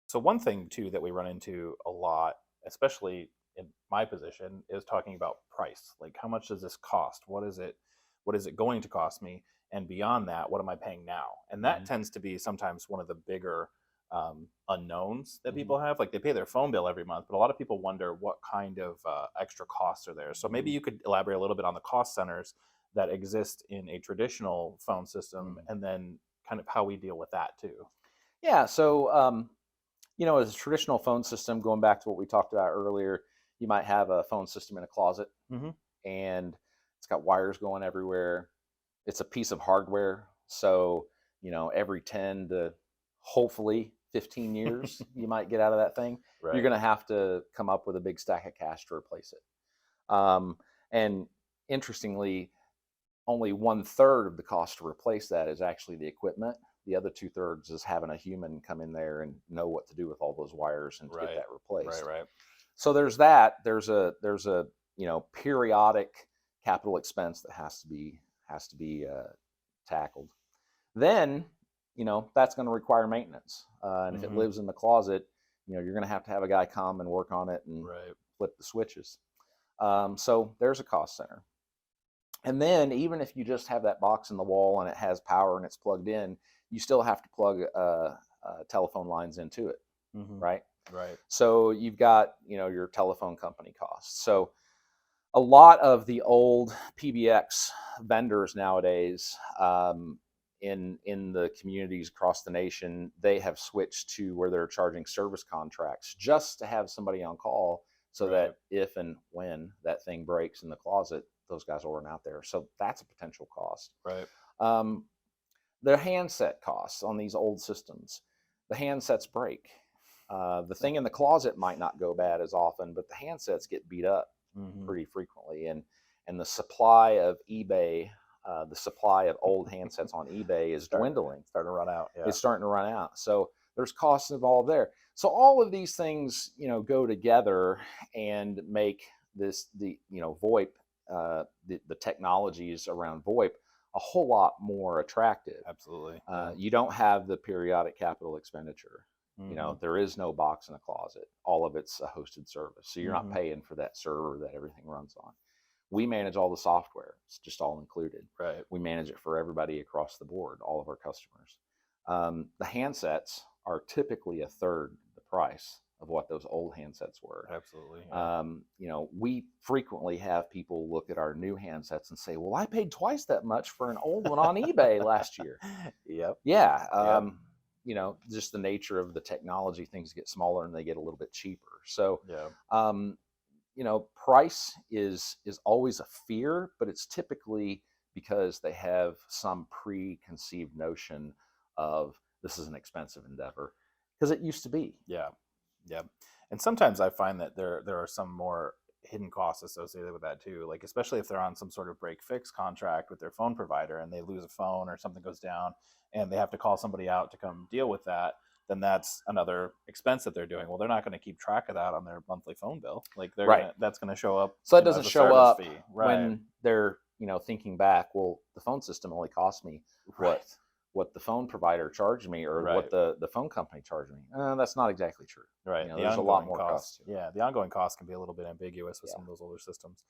So one thing too that we run into a lot, especially in my position, is talking about price. Like how much does this cost? What is it going to cost me? And beyond that, what am I paying now? And that Hmm. tends to be sometimes one of the bigger unknowns that Hmm. people have. Like they pay their phone bill every month, but a lot of people wonder what kind of extra costs are there. So maybe Hmm. you could elaborate a little bit on the cost centers that exist in a traditional phone system, Hmm. and then kind of how we deal with that too. Yeah. So, as a traditional phone system, going back to what we talked about earlier, you might have a phone system in a closet Hmm. and it's got wires going everywhere. It's a piece of hardware. So, every 10 to hopefully 15 years, you might get out of that thing. You're Right. going to have to come up with a big stack of cash to replace it. And interestingly, only one third of the cost to replace that is actually the equipment. The other two thirds is having a human come in there and know what to do with all those wires and to get Right. that Right. replaced. Right. So there's that. There's a periodic capital expense that has to be tackled. Then that's going to require maintenance, and if it Hmm. lives in the closet, you're going to have a guy come and work on it and Right. flip the switches. So there's a cost center. And then even if you just have that box in the wall and it has power and it's plugged in, you still have to plug telephone lines into it, Hmm. right? Right. So you've got your telephone company costs. So a lot of the old PBX vendors nowadays, in the communities across the nation, they have switched to where they're charging service contracts just to have somebody on call, so Right. that if and when that thing breaks in the closet, those guys will run out there. So that's a potential cost. Right. Um, their handset costs on these old systems. The handsets break. The thing in the closet might not go bad as often, but the handsets get beat up Hmm. pretty frequently, and the supply of the supply of old handsets on eBay is dwindling. Starting to run out. Yeah. It's starting to run out. So there's costs involved there. So all of these things, go together and make the VoIP, the technologies around VoIP a whole lot more attractive. Absolutely. Yeah. You don't have the periodic capital expenditure. Hmm. There is no box in a closet. All of it's a hosted service. So you're not Hmm. paying for that server that everything runs on. We manage all the software. It's just all included. Right. We manage it for everybody across the board, all of our customers. The handsets are typically a third the price of what those old handsets were. Absolutely. Yeah. We frequently have people look at our new handsets and say, "Well, I paid twice that much for an old one on eBay last year." Yep. Yeah, Yep. just the nature of the technology, things get smaller and they get a little bit cheaper. So, Yeah. um, price is always a fear, but it's typically because they have some preconceived notion of this is an expensive endeavor because it used to be. Yeah. Yeah. And sometimes I find that there are some more hidden costs associated with that too. Like especially if they're on some sort of break fix contract with their phone provider and they lose a phone or something goes down and they have to call somebody out to come deal with that, then that's another expense that they're doing. Well, they're not going to keep track of that on their monthly phone bill. Like Right. that's gonna show up, So that doesn't as a show service up fee. Right. when they're, thinking back, well, the phone system only cost me what Right. what the phone provider charged me or what Right. the phone company charged me. That's not exactly true. Right. The There's a lot ongoing more cost. costs to it. Yeah, the ongoing cost can be a little bit ambiguous with some Yeah. of those older systems.